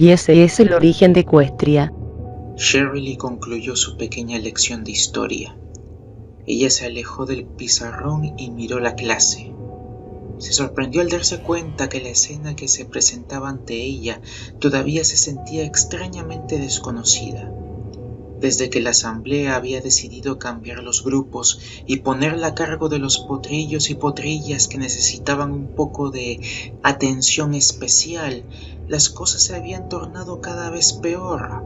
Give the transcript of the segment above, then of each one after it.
y ese es el origen de Equestria. Cheryl concluyó su pequeña lección de historia. Ella se alejó del pizarrón y miró la clase. Se sorprendió al darse cuenta que la escena que se presentaba ante ella todavía se sentía extrañamente desconocida. Desde que la asamblea había decidido cambiar los grupos y ponerla a cargo de los potrillos y potrillas que necesitaban un poco de atención especial, las cosas se habían tornado cada vez peor.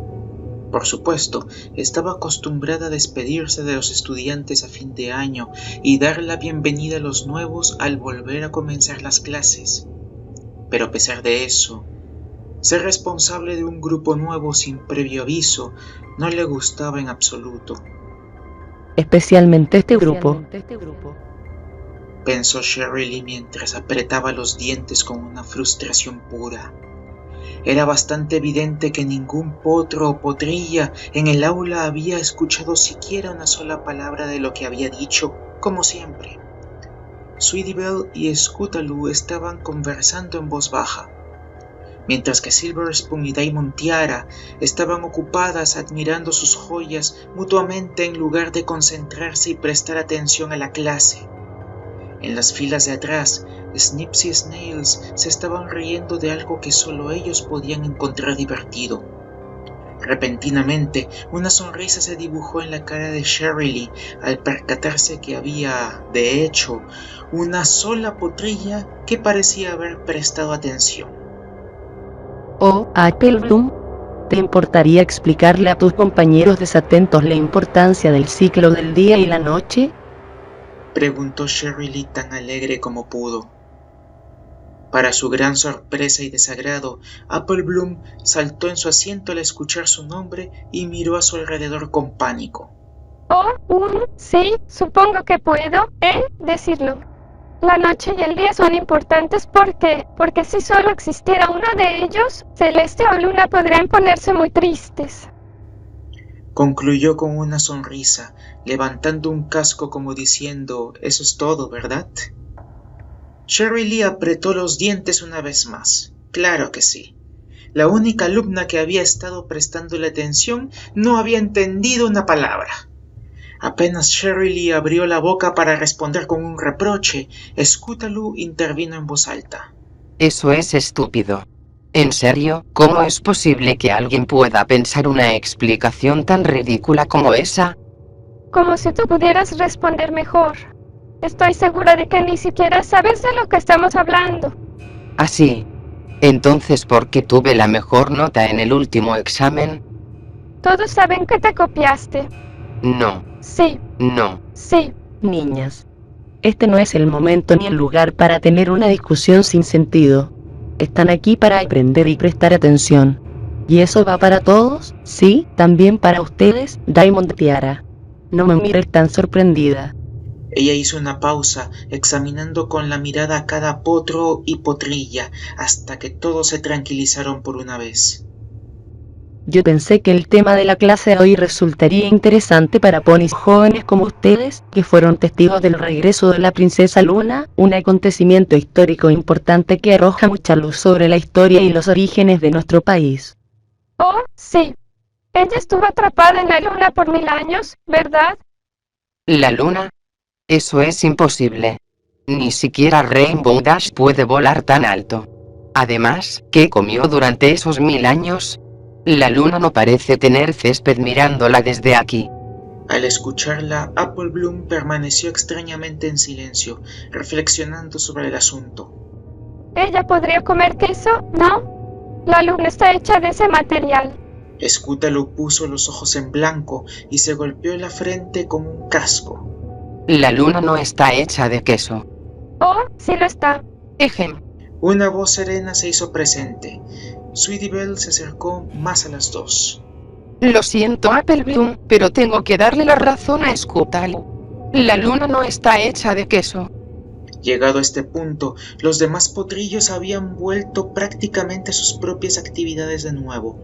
Por supuesto, estaba acostumbrada a despedirse de los estudiantes a fin de año y dar la bienvenida a los nuevos al volver a comenzar las clases. Pero a pesar de eso, ser responsable de un grupo nuevo sin previo aviso no le gustaba en absoluto. Especialmente este grupo. Pensó Cheryl mientras apretaba los dientes con una frustración pura. Era bastante evidente que ningún potro o potrilla en el aula había escuchado siquiera una sola palabra de lo que había dicho, como siempre. Sweetie Belle y Scootaloo estaban conversando en voz baja, mientras que Silver Spoon y Diamond Tiara estaban ocupadas admirando sus joyas mutuamente en lugar de concentrarse y prestar atención a la clase. En las filas de atrás, Snips y Snails se estaban riendo de algo que solo ellos podían encontrar divertido. Repentinamente, una sonrisa se dibujó en la cara de Cheryl al percatarse que había, de hecho, una sola potrilla que parecía haber prestado atención. Oh, Applebloom, ¿te importaría explicarle a tus compañeros desatentos la importancia del ciclo del día y la noche? Preguntó Cheryl tan alegre como pudo. Para su gran sorpresa y desagrado, Applebloom saltó en su asiento al escuchar su nombre y miró a su alrededor con pánico. Sí, supongo que puedo, decirlo. La noche y el día son importantes porque si solo existiera uno de ellos, Celeste o Luna podrían ponerse muy tristes. Concluyó con una sonrisa, levantando un casco como diciendo, eso es todo, ¿verdad? Cheryl apretó los dientes una vez más. Claro que sí. La única alumna que había estado prestándole atención no había entendido una palabra. Apenas Cheryl abrió la boca para responder con un reproche, Scootaloo intervino en voz alta. Eso es estúpido. ¿En serio? ¿Cómo es posible que alguien pueda pensar una explicación tan ridícula como esa? Como si tú pudieras responder mejor. Estoy segura de que ni siquiera sabes de lo que estamos hablando. ¿Así? Entonces, ¿por qué tuve la mejor nota en el último examen? Todos saben que te copiaste. No. Sí. No. Sí. Niñas, este no es el momento ni el lugar para tener una discusión sin sentido. Están aquí para aprender y prestar atención. ¿Y eso va para todos? Sí, también para ustedes, Diamond Tiara. No me mires tan sorprendida. Ella hizo una pausa, examinando con la mirada a cada potro y potrilla, hasta que todos se tranquilizaron por una vez. Yo pensé que el tema de la clase de hoy resultaría interesante para ponis jóvenes como ustedes, que fueron testigos del regreso de la princesa Luna, un acontecimiento histórico importante que arroja mucha luz sobre la historia y los orígenes de nuestro país. Oh, sí. Ella estuvo atrapada en la luna por 1000 años, ¿verdad? ¿La luna? Eso es imposible. Ni siquiera Rainbow Dash puede volar tan alto. Además, ¿qué comió durante esos 1000 años? La luna no parece tener césped mirándola desde aquí. Al escucharla, Applebloom permaneció extrañamente en silencio, reflexionando sobre el asunto. ¿Ella podría comer queso? ¿No? La luna está hecha de ese material. Scootaloo puso los ojos en blanco y se golpeó la frente con un casco. La luna no está hecha de queso. Oh, sí lo está. Ejem. Una voz serena se hizo presente. Sweetie Belle se acercó más a las dos. Lo siento, Applebloom, pero tengo que darle la razón a Scootaloo. La luna no está hecha de queso. Llegado a este punto, los demás potrillos habían vuelto prácticamente a sus propias actividades de nuevo.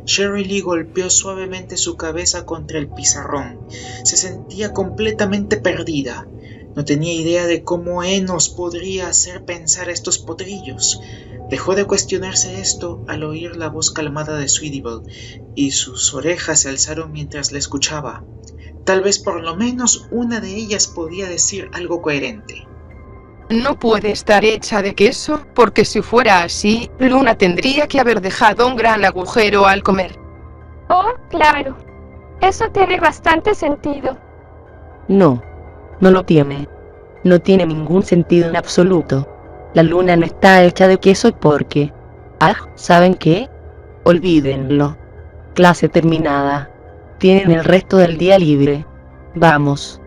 Cheryl golpeó suavemente su cabeza contra el pizarrón. Se sentía completamente perdida. No tenía idea de cómo Enos podría hacer pensar a estos potrillos. Dejó de cuestionarse esto al oír la voz calmada de Sweetable, y sus orejas se alzaron mientras la escuchaba. Tal vez por lo menos una de ellas podía decir algo coherente. No puede estar hecha de queso, porque si fuera así, Luna tendría que haber dejado un gran agujero al comer. Oh, claro. Eso tiene bastante sentido. No, no lo tiene. No tiene ningún sentido en absoluto. La luna no está hecha de queso porque... ¿saben qué? Olvídenlo. Clase terminada. Tienen el resto del día libre. Vamos.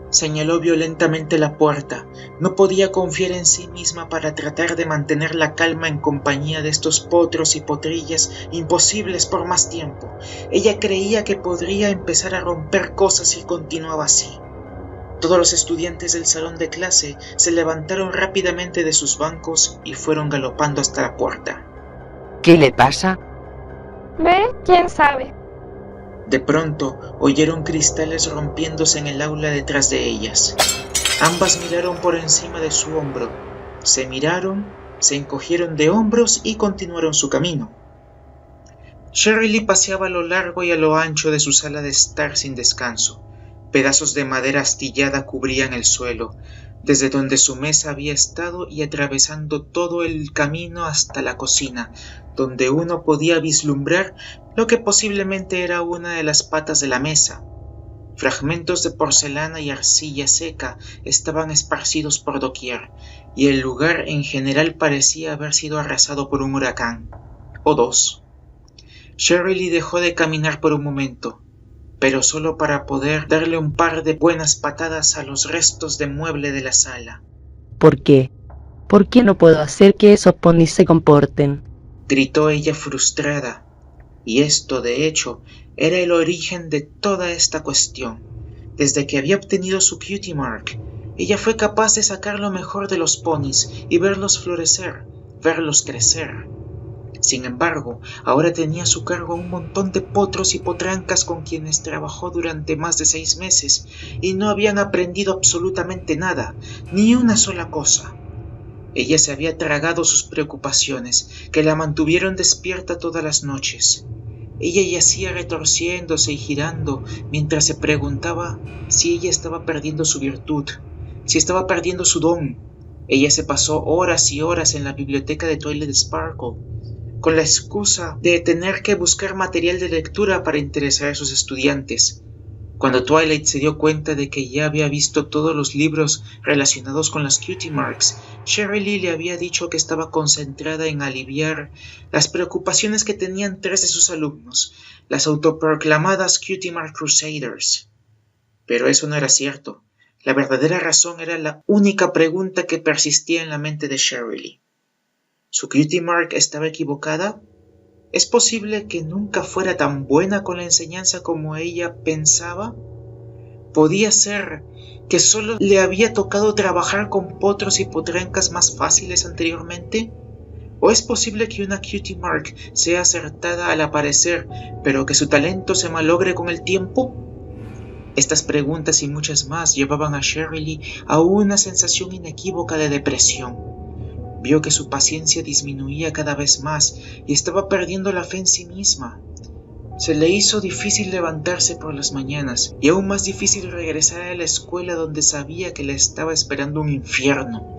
Señaló violentamente la puerta. No podía confiar en sí misma para tratar de mantener la calma en compañía de estos potros y potrillas imposibles por más tiempo. Ella creía que podría empezar a romper cosas si continuaba así. Todos los estudiantes del salón de clase se levantaron rápidamente de sus bancos y fueron galopando hasta la puerta. ¿Qué le pasa? ¿Ve? ¿Quién sabe? De pronto oyeron cristales rompiéndose en el aula detrás de ellas. Ambas miraron por encima de su hombro. Se miraron, se encogieron de hombros y continuaron su camino. Shirley paseaba a lo largo y a lo ancho de su sala de estar sin descanso. Pedazos de madera astillada cubrían el suelo, desde donde su mesa había estado y atravesando todo el camino hasta la cocina, donde uno podía vislumbrar lo que posiblemente era una de las patas de la mesa. Fragmentos de porcelana y arcilla seca estaban esparcidos por doquier, y el lugar en general parecía haber sido arrasado por un huracán, o dos. Shirley dejó de caminar por un momento, pero solo para poder darle un par de buenas patadas a los restos de mueble de la sala. ¿Por qué? ¿Por qué no puedo hacer que esos ponis se comporten? Gritó ella frustrada, y esto, de hecho, era el origen de toda esta cuestión. Desde que había obtenido su Cutie Mark, ella fue capaz de sacar lo mejor de los ponis y verlos florecer, verlos crecer. Sin embargo, ahora tenía a su cargo un montón de potros y potrancas con quienes trabajó durante más de 6 meses y no habían aprendido absolutamente nada, ni una sola cosa. Ella se había tragado sus preocupaciones, que la mantuvieron despierta todas las noches. Ella yacía retorciéndose y girando mientras se preguntaba si ella estaba perdiendo su virtud, si estaba perdiendo su don. Ella se pasó horas y horas en la biblioteca de Twilight Sparkle, con la excusa de tener que buscar material de lectura para interesar a sus estudiantes. Cuando Twilight se dio cuenta de que ya había visto todos los libros relacionados con las Cutie Marks, Shirley le había dicho que estaba concentrada en aliviar las preocupaciones que tenían 3 de sus alumnos, las autoproclamadas Cutie Mark Crusaders. Pero eso no era cierto. La verdadera razón era la única pregunta que persistía en la mente de Shirley. ¿Su Cutie Mark estaba equivocada? ¿Es posible que nunca fuera tan buena con la enseñanza como ella pensaba? ¿Podía ser que solo le había tocado trabajar con potros y potrancas más fáciles anteriormente? ¿O es posible que una Cutie Mark sea acertada al aparecer, pero que su talento se malogre con el tiempo? Estas preguntas y muchas más llevaban a Shirley a una sensación inequívoca de depresión. Vio que su paciencia disminuía cada vez más y estaba perdiendo la fe en sí misma. Se le hizo difícil levantarse por las mañanas y aún más difícil regresar a la escuela donde sabía que le estaba esperando un infierno.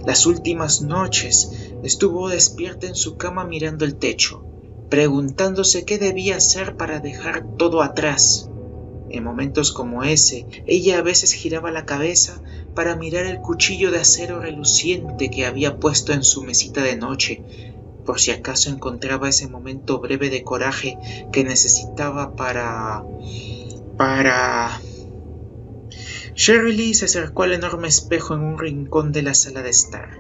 Las últimas noches estuvo despierta en su cama mirando el techo, preguntándose qué debía hacer para dejar todo atrás. En momentos como ese, ella a veces giraba la cabeza para mirar el cuchillo de acero reluciente que había puesto en su mesita de noche, por si acaso encontraba ese momento breve de coraje que necesitaba para... Shirley se acercó al enorme espejo en un rincón de la sala de estar.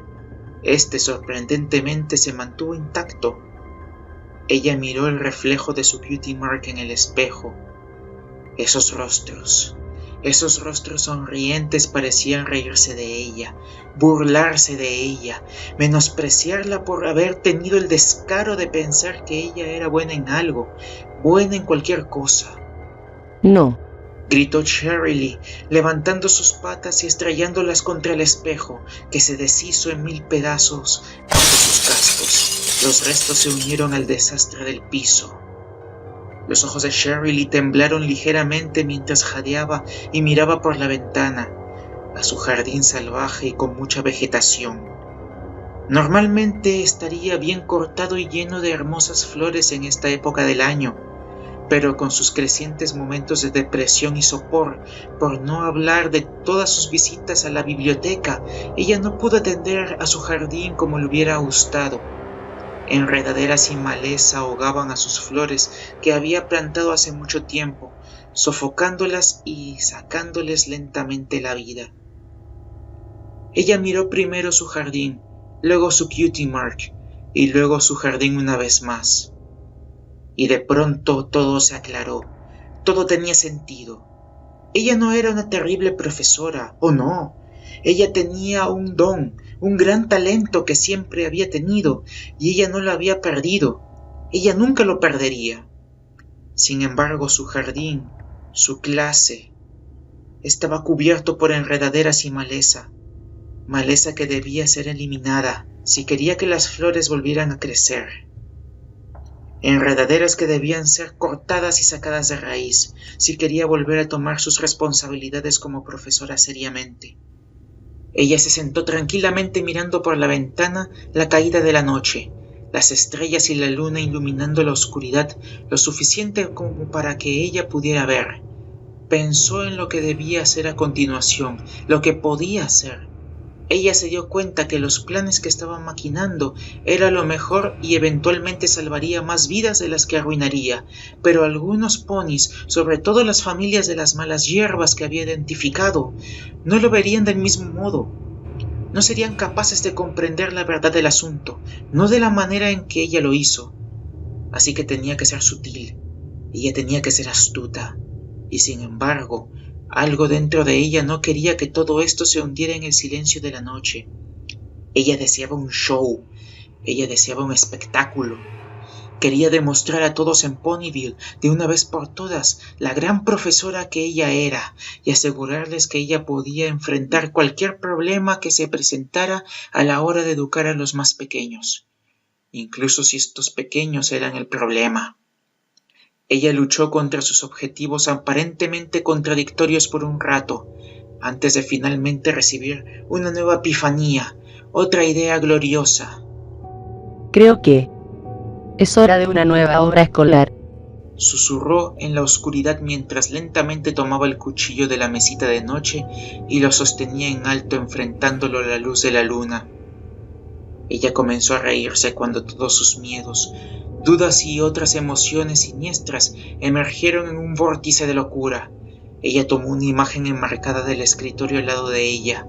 Este sorprendentemente se mantuvo intacto. Ella miró el reflejo de su Cutie Mark en el espejo. Esos rostros sonrientes parecían reírse de ella, burlarse de ella, menospreciarla por haber tenido el descaro de pensar que ella era buena en algo, buena en cualquier cosa. No, Gritó Shirley, levantando sus patas y estrellándolas contra el espejo, que se deshizo en 1000 pedazos bajo sus cascos. restos. Los restos se unieron al desastre del piso. Los ojos de Cheryl Lee temblaron ligeramente mientras jadeaba y miraba por la ventana a su jardín salvaje y con mucha vegetación. Normalmente estaría bien cortado y lleno de hermosas flores en esta época del año, pero con sus crecientes momentos de depresión y sopor, por no hablar de todas sus visitas a la biblioteca, ella no pudo atender a su jardín como le hubiera gustado. Enredaderas y maleza ahogaban a sus flores que había plantado hace mucho tiempo, sofocándolas y sacándoles lentamente la vida. Ella miró primero su jardín, luego su cutie mark y luego su jardín una vez más. Y de pronto todo se aclaró, todo tenía sentido. Ella no era una terrible profesora, oh no, ella tenía un don, un gran talento que siempre había tenido, y ella no lo había perdido, ella nunca lo perdería. Sin embargo, su jardín, su clase, estaba cubierto por enredaderas y maleza que debía ser eliminada si quería que las flores volvieran a crecer. Enredaderas que debían ser cortadas y sacadas de raíz, si quería volver a tomar sus responsabilidades como profesora seriamente. Ella se sentó tranquilamente mirando por la ventana la caída de la noche, las estrellas y la luna iluminando la oscuridad lo suficiente como para que ella pudiera ver. Pensó en lo que debía hacer a continuación, lo que podía hacer. Ella se dio cuenta que los planes que estaba maquinando era lo mejor y eventualmente salvaría más vidas de las que arruinaría, pero algunos ponis, sobre todo las familias de las malas hierbas que había identificado, no lo verían del mismo modo. No serían capaces de comprender la verdad del asunto, no de la manera en que ella lo hizo. Así que tenía que ser sutil, ella tenía que ser astuta, y sin embargo, algo dentro de ella no quería que todo esto se hundiera en el silencio de la noche. Ella deseaba un show, ella deseaba un espectáculo. Quería demostrar a todos en Ponyville, de una vez por todas, la gran profesora que ella era, y asegurarles que ella podía enfrentar cualquier problema que se presentara a la hora de educar a los más pequeños, incluso si estos pequeños eran el problema. Ella luchó contra sus objetivos aparentemente contradictorios por un rato, antes de finalmente recibir una nueva epifanía, otra idea gloriosa. Creo que es hora de una nueva obra escolar. Susurró en la oscuridad mientras lentamente tomaba el cuchillo de la mesita de noche y lo sostenía en alto enfrentándolo a la luz de la luna. Ella comenzó a reírse cuando todos sus miedos, dudas y otras emociones siniestras emergieron en un vórtice de locura. Ella tomó una imagen enmarcada del escritorio al lado de ella.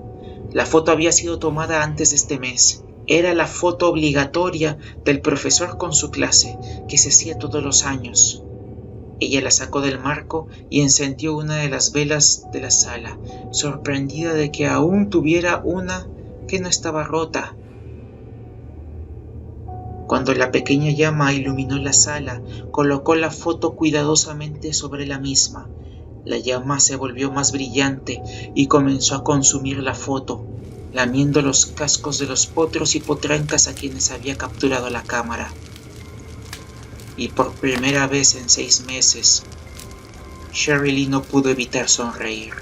La foto había sido tomada antes de este mes. Era la foto obligatoria del profesor con su clase, que se hacía todos los años. Ella la sacó del marco y encendió una de las velas de la sala, sorprendida de que aún tuviera una que no estaba rota. Cuando la pequeña llama iluminó la sala, colocó la foto cuidadosamente sobre la misma. La llama se volvió más brillante y comenzó a consumir la foto, lamiendo los cascos de los potros y potrancas a quienes había capturado la cámara. Y por primera vez en 6 meses, Cheryl Lee no pudo evitar sonreír.